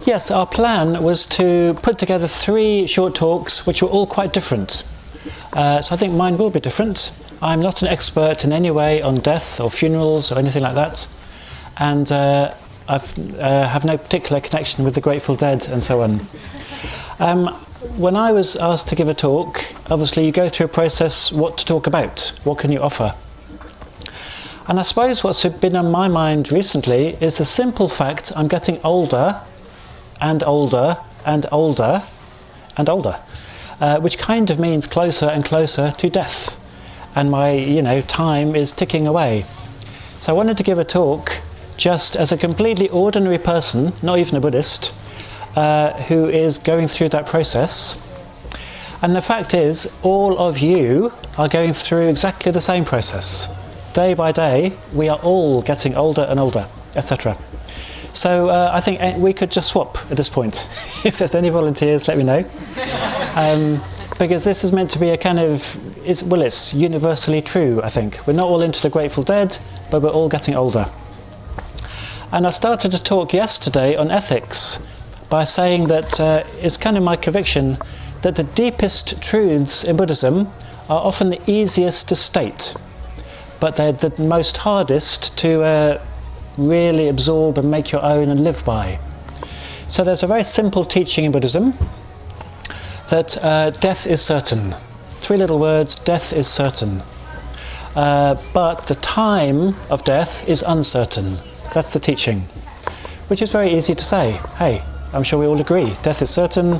Yes, our plan was to put together 3 short talks which were all quite different. So I think mine will be different. I'm not an expert in any way on death or funerals or anything like that. And I have no particular connection with the Grateful Dead and so on. When I was asked to give a talk, obviously you go through a process, what to talk about, what can you offer. And I suppose what's been on my mind recently is the simple fact I'm getting older and older and older and older, which kind of means closer and closer to death. And my, time is ticking away. So I wanted to give a talk just as a completely ordinary person, not even a Buddhist, who is going through that process. And the fact is, all of you are going through exactly the same process. Day by day, we are all getting older and older, etc. So I think we could just swap at this point. If there's any volunteers, let me know. Because this is meant to be a kind of, it's universally true, I think. We're not all into the Grateful Dead, but we're all getting older. And I started a talk yesterday on ethics by saying that it's kind of my conviction that the deepest truths in Buddhism are often the easiest to state, but they're the most hardest to really absorb and make your own and live by. So there's a very simple teaching in Buddhism that death is certain. 3 little words, death is certain. But the time of death is uncertain. That's the teaching, which is very easy to say. Hey, I'm sure we all agree, death is certain,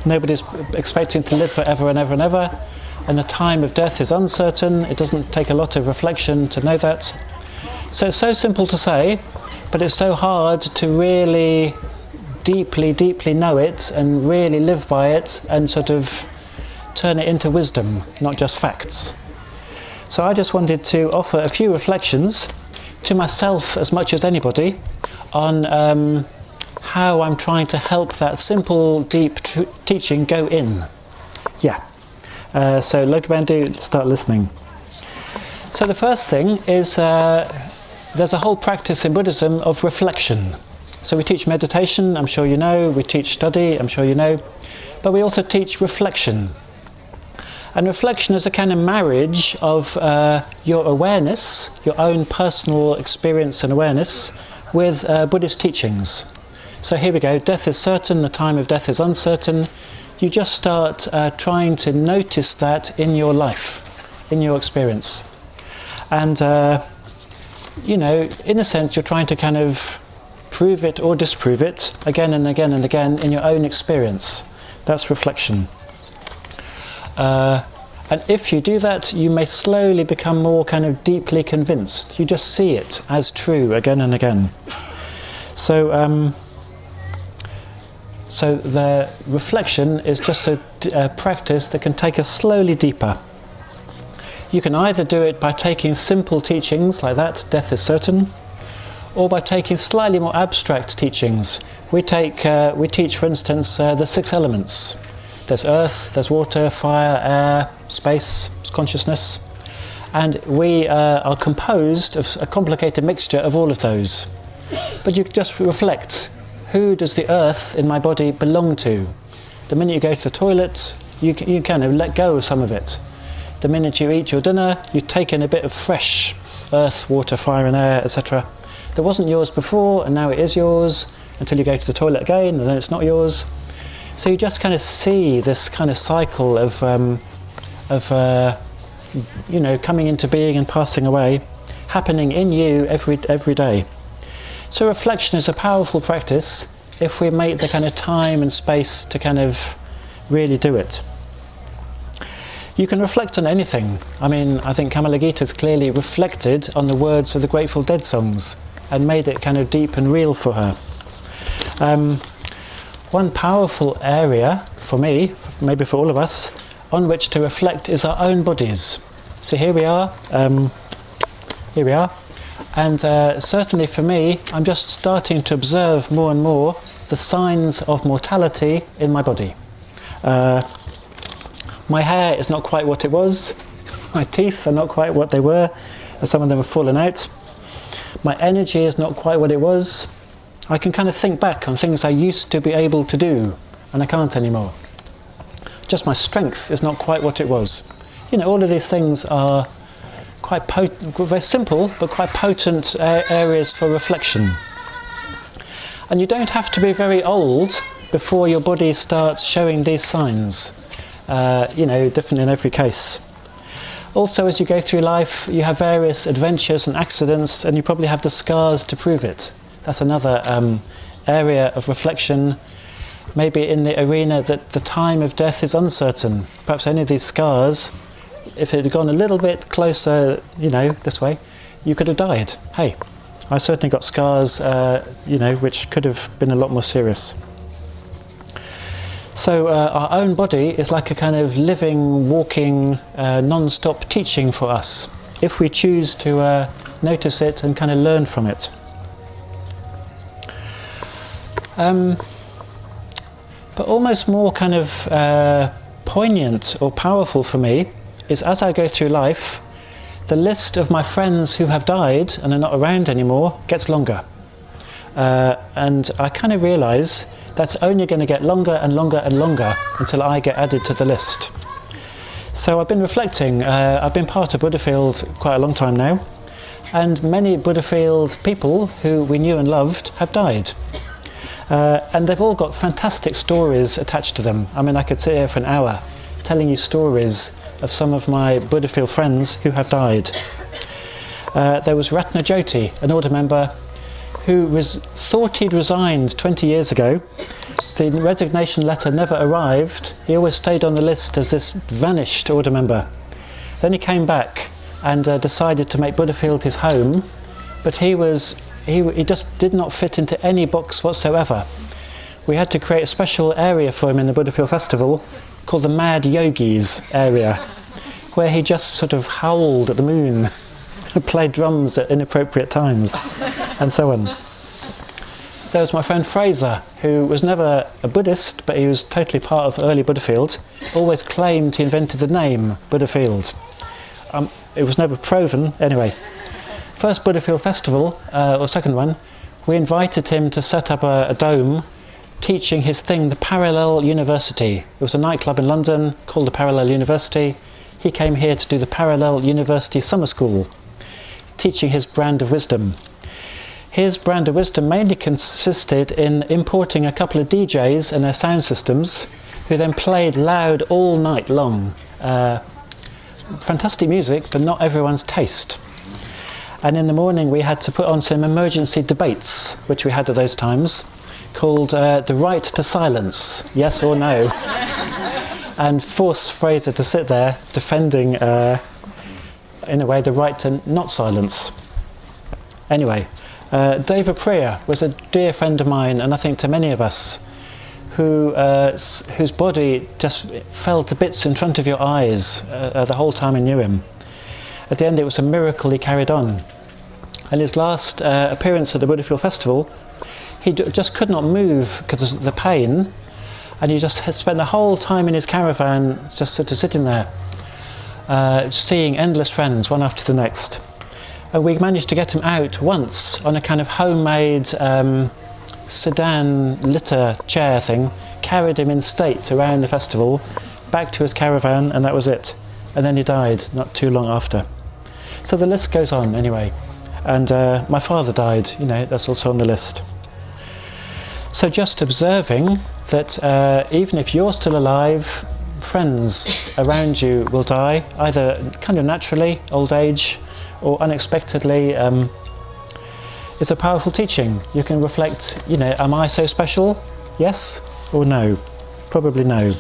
nobody's expecting to live forever and ever and ever, and the time of death is uncertain. It doesn't take a lot of reflection to know that. So it's so simple to say, but it's so hard to really deeply, deeply know it and really live by it and sort of turn it into wisdom, not just facts. So I just wanted to offer a few reflections to myself as much as anybody on how I'm trying to help that simple, deep teaching go in. Yeah. So Lokabandhu, start listening. So the first thing is there's a whole practice in Buddhism of reflection. So we teach meditation, I'm sure you know, we teach study, I'm sure you know, but we also teach reflection. And reflection is a kind of marriage of your awareness, your own personal experience and awareness, with Buddhist teachings. So here we go, death is certain, the time of death is uncertain. You just start trying to notice that in your life, in your experience. And, in a sense, you're trying to kind of prove it or disprove it again and again and again in your own experience. That's reflection. And if you do that, you may slowly become more kind of deeply convinced. You just see it as true again and again. So, so the reflection is just a practice that can take us slowly deeper. You can either do it by taking simple teachings like that, death is certain, or by taking slightly more abstract teachings. We teach, for instance, the 6 elements. There's earth, there's water, fire, air, space, consciousness, and we are composed of a complicated mixture of all of those. But you just reflect, who does the earth in my body belong to? The minute you go to the toilet, you kind of let go of some of it. The minute you eat your dinner, you take in a bit of fresh earth, water, fire and air, etc. That wasn't yours before, and now it is yours, until you go to the toilet again, and then it's not yours. So you just kind of see this kind of cycle of coming into being and passing away, happening in you every day. So reflection is a powerful practice if we make the kind of time and space to kind of really do it. You can reflect on anything. I mean, I think Kamala Gita's clearly reflected on the words of the Grateful Dead songs and made it kind of deep and real for her. One powerful area for me, maybe for all of us, on which to reflect is our own bodies. So here we are, and certainly for me, I'm just starting to observe more and more the signs of mortality in my body. My hair is not quite what it was, my teeth are not quite what they were, some of them have fallen out. My energy is not quite what it was. I can kind of think back on things I used to be able to do, and I can't anymore. Just my strength is not quite what it was. All of these things are quite very simple, but quite potent areas for reflection. And you don't have to be very old before your body starts showing these signs. Different in every case. Also, as you go through life, you have various adventures and accidents, and you probably have the scars to prove it. That's another area of reflection, maybe in the arena that the time of death is uncertain. Perhaps any of these scars, if it had gone a little bit closer, this way, you could have died. Hey, I certainly got scars, which could have been a lot more serious. So our own body is like a kind of living, walking, non-stop teaching for us, if we choose to notice it and kind of learn from it. But almost more kind of poignant or powerful for me is, as I go through life, the list of my friends who have died and are not around anymore gets longer. And I kind of realise that's only going to get longer and longer and longer until I get added to the list. So I've been reflecting. I've been part of Buddhafield quite a long time now, and many Buddhafield people who we knew and loved have died. And they've all got fantastic stories attached to them. I mean, I could sit here for an hour telling you stories of some of my Buddhafield friends who have died. There was Ratna Jyoti, an order member, who thought he'd resigned 20 years ago. The resignation letter never arrived. He always stayed on the list as this vanished order member. Then he came back and decided to make Buddhafield his home, but he just did not fit into any box whatsoever. We had to create a special area for him in the Buddhafield Festival called the Mad Yogis area, where he just sort of howled at the moon, played drums at inappropriate times, and so on. There was my friend Fraser, who was never a Buddhist, but he was totally part of early Buddhafield, always claimed he invented the name Buddhafield. It was never proven. Anyway, first Buddhafield Festival, or second one, we invited him to set up a dome teaching his thing, the Parallel University. It was a nightclub in London called the Parallel University. He came here to do the Parallel University Summer School, teaching his brand of wisdom. His brand of wisdom mainly consisted in importing a couple of DJs and their sound systems, who then played loud all night long. Fantastic music, but not everyone's taste. And in the morning we had to put on some emergency debates, which we had at those times, called The Right to Silence, Yes or No, and force Fraser to sit there defending, in a way, the right to not silence. Anyway, Deva Priya was a dear friend of mine, and I think to many of us, whose body just fell to bits in front of your eyes the whole time I knew him. At the end it was a miracle he carried on. And his last appearance at the Buddhafield Festival, he just could not move because of the pain, and he just had spent the whole time in his caravan just sort of sitting there, seeing endless friends, one after the next. And we managed to get him out once on a kind of homemade sedan litter chair thing, carried him in state around the festival, back to his caravan, and that was it. And then he died not too long after. So the list goes on anyway. And my father died, that's also on the list. So just observing that even if you're still alive, friends around you will die, either kind of naturally, old age, or unexpectedly. It's a powerful teaching. You can reflect, am I so special? Yes or no? Probably no.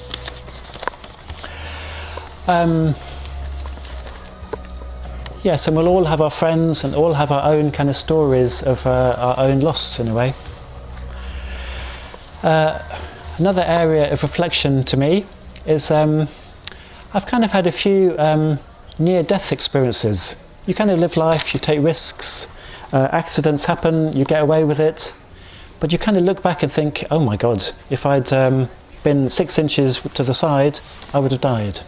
Yes, and we'll all have our friends and all have our own kind of stories of our own loss in a way. Another area of reflection to me is I've kind of had a few near-death experiences. You kind of live life, you take risks, accidents happen, you get away with it, but you kind of look back and think, oh my God, if I'd been 6 inches to the side, I would have died.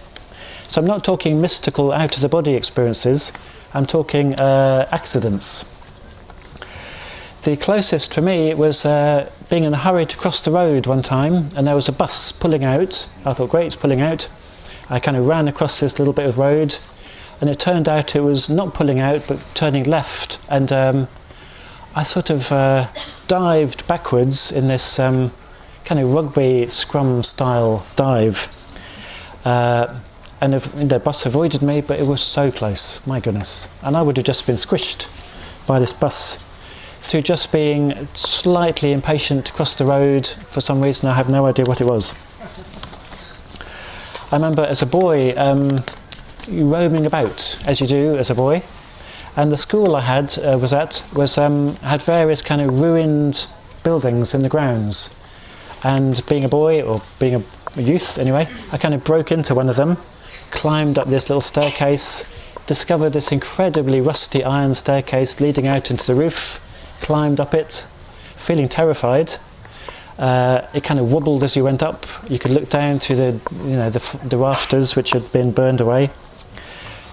So I'm not talking mystical out-of-the-body experiences, I'm talking accidents. The closest for me was being in a hurry to cross the road one time, and there was a bus pulling out. I thought, great, it's pulling out. I kind of ran across this little bit of road, and it turned out it was not pulling out but turning left, and I sort of dived backwards in this kind of rugby scrum style dive, and the bus avoided me, but it was so close, my goodness, and I would have just been squished by this bus through just being slightly impatient to cross the road for some reason. I have no idea what it was. I remember as a boy roaming about, as you do as a boy, and the school I had had various kind of ruined buildings in the grounds, and being a boy, or being a youth anyway, I kind of broke into one of them, climbed up this little staircase, discovered this incredibly rusty iron staircase leading out into the roof, climbed up it, feeling terrified. It kind of wobbled as you went up. You could look down to the rafters which had been burned away.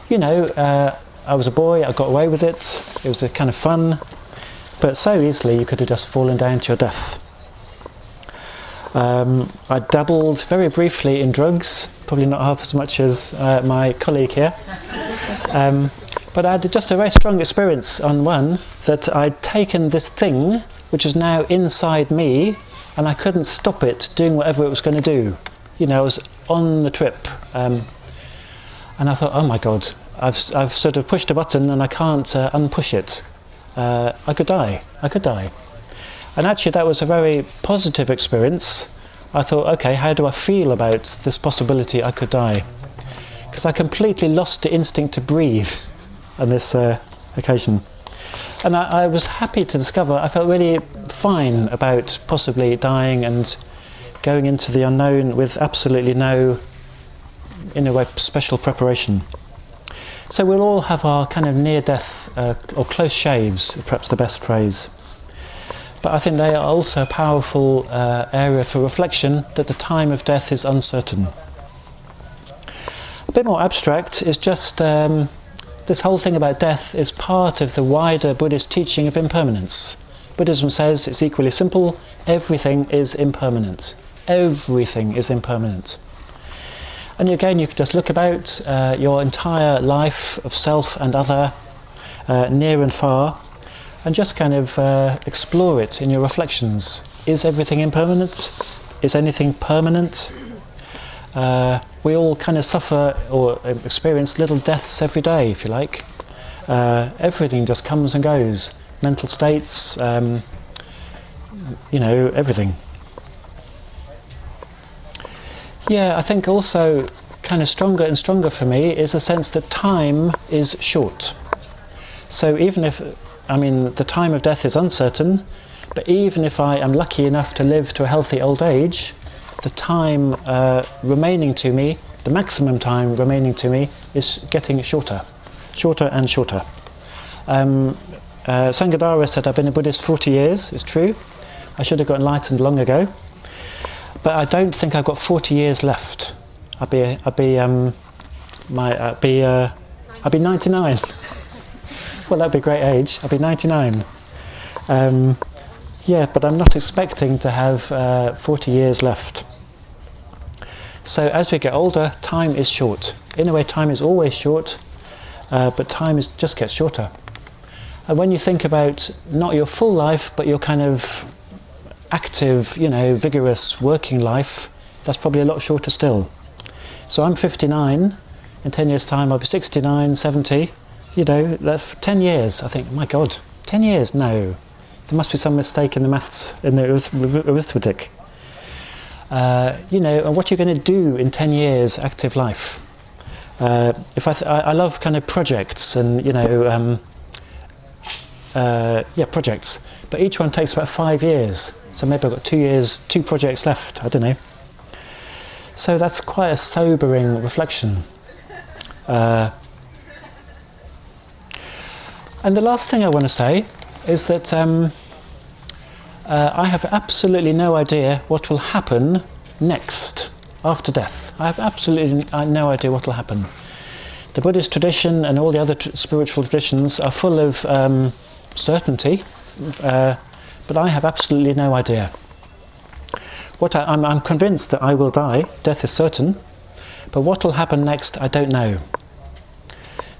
I was a boy, I got away with it. It was a kind of fun, but so easily you could have just fallen down to your death. I dabbled very briefly in drugs, probably not half as much as my colleague here. But I had just a very strong experience on one, that I'd taken this thing which was now inside me, and I couldn't stop it doing whatever it was going to do. I was on the trip, and I thought, oh my God, I've sort of pushed a button and I can't unpush it. I could die. And actually that was a very positive experience. I thought, okay, how do I feel about this possibility I could die? Because I completely lost the instinct to breathe on this occasion. And I was happy to discover, I felt really fine about possibly dying and going into the unknown with absolutely no, in a way, special preparation. So we'll all have our kind of near-death or close shaves, perhaps the best phrase. But I think they are also a powerful area for reflection, that the time of death is uncertain. A bit more abstract is just this whole thing about death is part of the wider Buddhist teaching of impermanence. Buddhism says it's equally simple: everything is impermanent. Everything is impermanent. And again, you could just look about your entire life of self and other, near and far, and just kind of explore it in your reflections. Is everything impermanent? Is anything permanent? We all kind of suffer or experience little deaths every day, if you like. Everything just comes and goes. Mental states, everything. Yeah, I think also kind of stronger and stronger for me is a sense that time is short. So even if, the time of death is uncertain, but even if I am lucky enough to live to a healthy old age, the time remaining to me, the maximum time remaining to me, is getting shorter and shorter. Sanghadhara said, I've been a Buddhist 40 years, it's true. I should have got enlightened long ago. But I don't think I've got 40 years left. I'll be 99. Well, that'd be a great age. I'll be 99. But I'm not expecting to have 40 years left. So as we get older, time is short. In a way, time is always short, but time just gets shorter. And when you think about not your full life, but your kind of active, vigorous working life, that's probably a lot shorter still. So I'm 59, in 10 years' time I'll be 69, 70, that's 10 years. I think, my God, 10 years? No. There must be some mistake in the maths, in the arithmetic. And what you're going to do in 10 years active life. I love kind of projects and, projects, but each one takes about 5 years. So maybe I've got 2 years, 2 projects left, I don't know. So that's quite a sobering reflection. And the last thing I want to say is that I have absolutely no idea what will happen next, after death. I have absolutely no idea what will happen. The Buddhist tradition and all the other spiritual traditions are full of certainty, but I have absolutely no idea. I'm convinced that I will die, death is certain, but what will happen next, I don't know.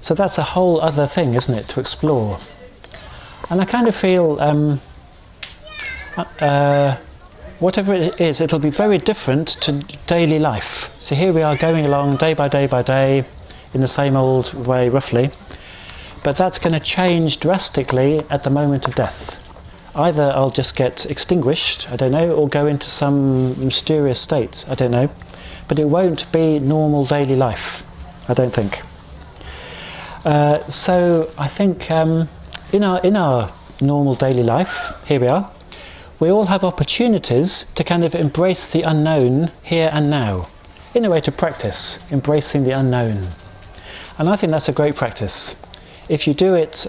So that's a whole other thing, isn't it, to explore. And I kind of feel, whatever it is, it'll be very different to daily life. So here we are going along day by day by day, in the same old way, roughly. But that's going to change drastically at the moment of death. Either I'll just get extinguished, I don't know, or go into some mysterious state, I don't know. But it won't be normal daily life, I don't think. So I think in our normal daily life, here we are, we all have opportunities to kind of embrace the unknown here and now. In a way, to practice embracing the unknown. And I think that's a great practice. If you do it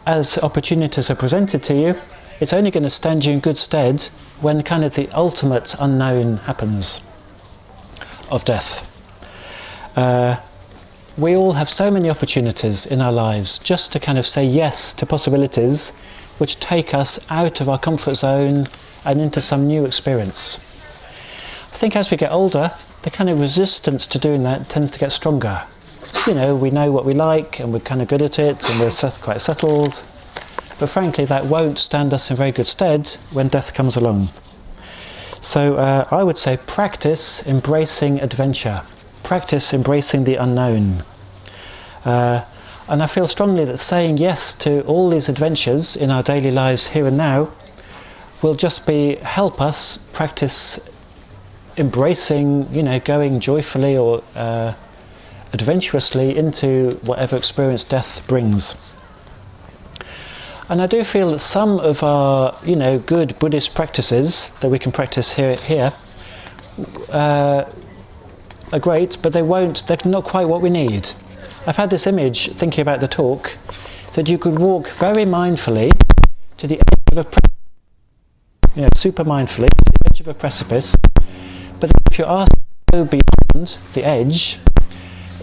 as opportunities are presented to you, it's only going to stand you in good stead when kind of the ultimate unknown happens of death. We all have so many opportunities in our lives just to kind of say yes to possibilities which take us out of our comfort zone and into some new experience. I think as we get older, the kind of resistance to doing that tends to get stronger. You know, we know what we like and we're kind of good at it and we're quite settled. But frankly, that won't stand us in very good stead when death comes along. So I would say practice embracing adventure. Practice embracing the unknown. And I feel strongly that saying yes to all these adventures in our daily lives here and now will just help us practice embracing, you know, going joyfully or adventurously into whatever experience death brings. And I do feel that some of our, you know, good Buddhist practices that we can practice here are great, but they're not quite what we need. I've had this image, thinking about the talk, that you could walk very mindfully to the edge of a precipice, you know, super mindfully, to the edge of a precipice, but if you're asked to go beyond the edge,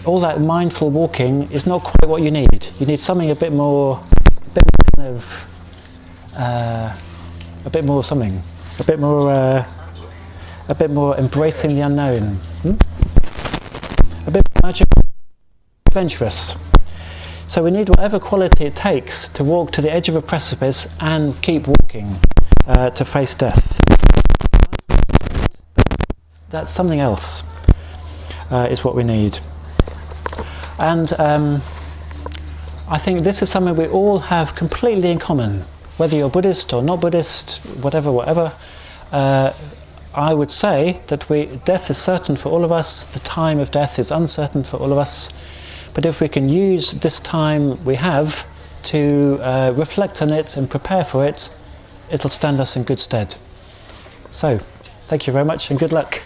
all that mindful walking is not quite what you need. You need something a bit more embracing the unknown, a bit more magical, adventurous. So we need whatever quality it takes to walk to the edge of a precipice and keep walking to face death. That's something else, is what we need. And I think this is something we all have completely in common, whether you're Buddhist or not Buddhist, whatever. I would say that death is certain for all of us, the time of death is uncertain for all of us, but if we can use this time we have to reflect on it and prepare for it, it'll stand us in good stead. So, thank you very much and good luck.